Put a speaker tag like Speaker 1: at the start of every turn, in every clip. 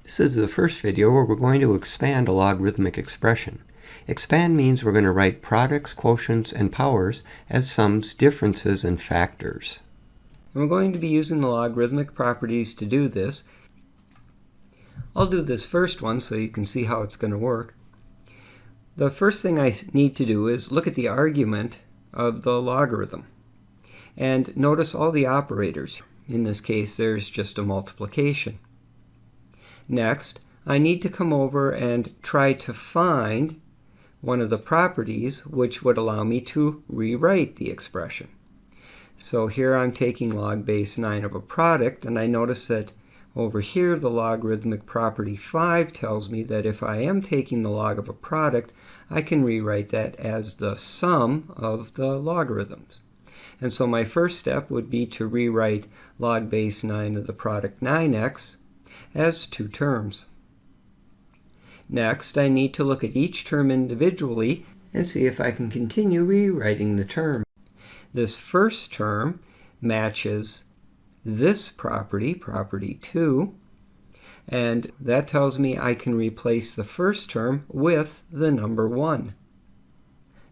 Speaker 1: This is the first video where we're going to expand a logarithmic expression. Expand means we're going to write products, quotients, and powers as sums, differences, and factors. And we're going to be using the logarithmic properties to do this. I'll do this first one so you can see how it's going to work. The first thing I need to do is look at the argument of the logarithm. And notice all the operators. In this case, there's just a multiplication. Next, I need to come over and try to find one of the properties which would allow me to rewrite the expression. So here I'm taking log base 9 of a product, and I notice that over here the logarithmic property 5 tells me that if I am taking the log of a product, I can rewrite that as the sum of the logarithms. And so my first step would be to rewrite log base 9 of the product 9x as two terms. Next, I need to look at each term individually and see if I can continue rewriting the term. This first term matches this property, property 2, and that tells me I can replace the first term with the number 1.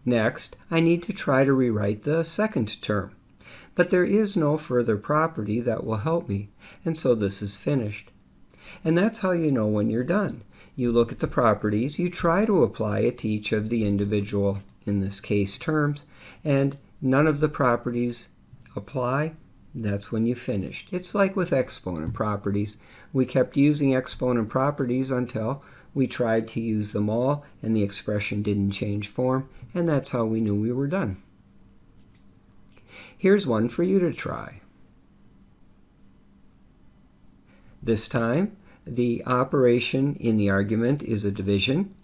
Speaker 1: Next, I need to try to rewrite the second term, but there is no further property that will help me, and so this is finished. And that's how you know when you're done. You look at the properties, you try to apply it to each of the individual, in this case, terms, and none of the properties apply. That's when you finished. It's like with exponent properties. We kept using exponent properties until we tried to use them all and the expression didn't change form, and that's how we knew we were done. Here's one for you to try. This time, the operation in the argument is a division,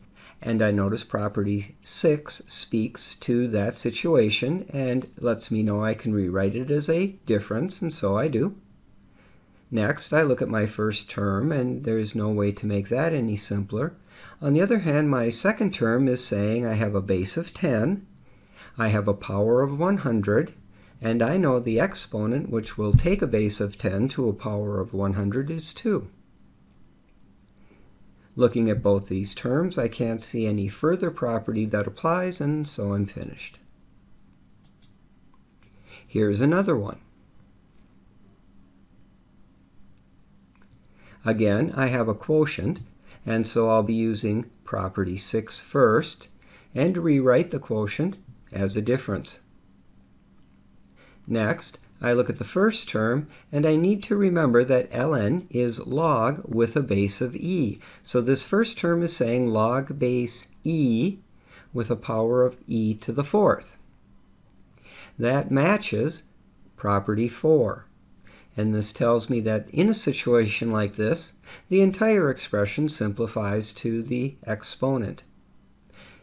Speaker 1: and I notice property 6 speaks to that situation and lets me know I can rewrite it as a difference, and so I do. Next, I look at my first term, and there's no way to make that any simpler. On the other hand, my second term is saying I have a base of 10, I have a power of 100, and I know the exponent, which will take a base of 10 to a power of 100, is 2. Looking at both these terms, I can't see any further property that applies, and so I'm finished. Here's another one. Again, I have a quotient, and so I'll be using property 6 first, and rewrite the quotient as a difference. Next, I look at the first term, and I need to remember that ln is log with a base of e. So this first term is saying log base e with a power of e to the 4th. That matches property 4. And this tells me that in a situation like this, the entire expression simplifies to the exponent.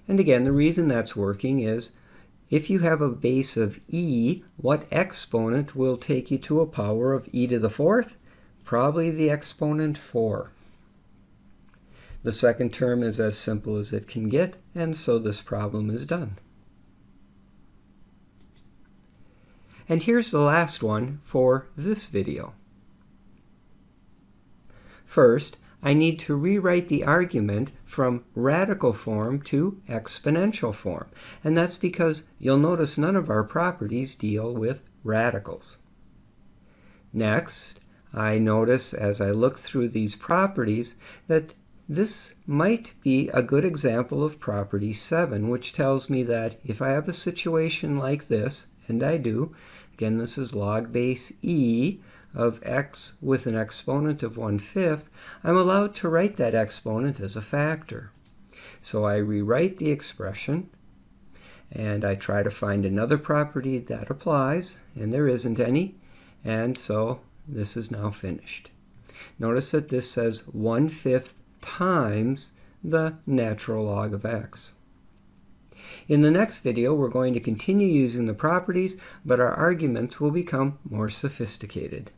Speaker 1: And again, the reason that's working is if you have a base of e, what exponent will take you to a power of e to the 4th? Probably the exponent 4. The second term is as simple as it can get, and so this problem is done. And here's the last one for this video. First, I need to rewrite the argument from radical form to exponential form. And that's because you'll notice none of our properties deal with radicals. Next, I notice as I look through these properties that this might be a good example of property 7, which tells me that if I have a situation like this, and I do, again this is log base e of x with an exponent of 1/5, I'm allowed to write that exponent as a factor. So I rewrite the expression, and I try to find another property that applies, and there isn't any, and so this is now finished. Notice that this says 1/5 times the natural log of x. In the next video, we're going to continue using the properties, but our arguments will become more sophisticated.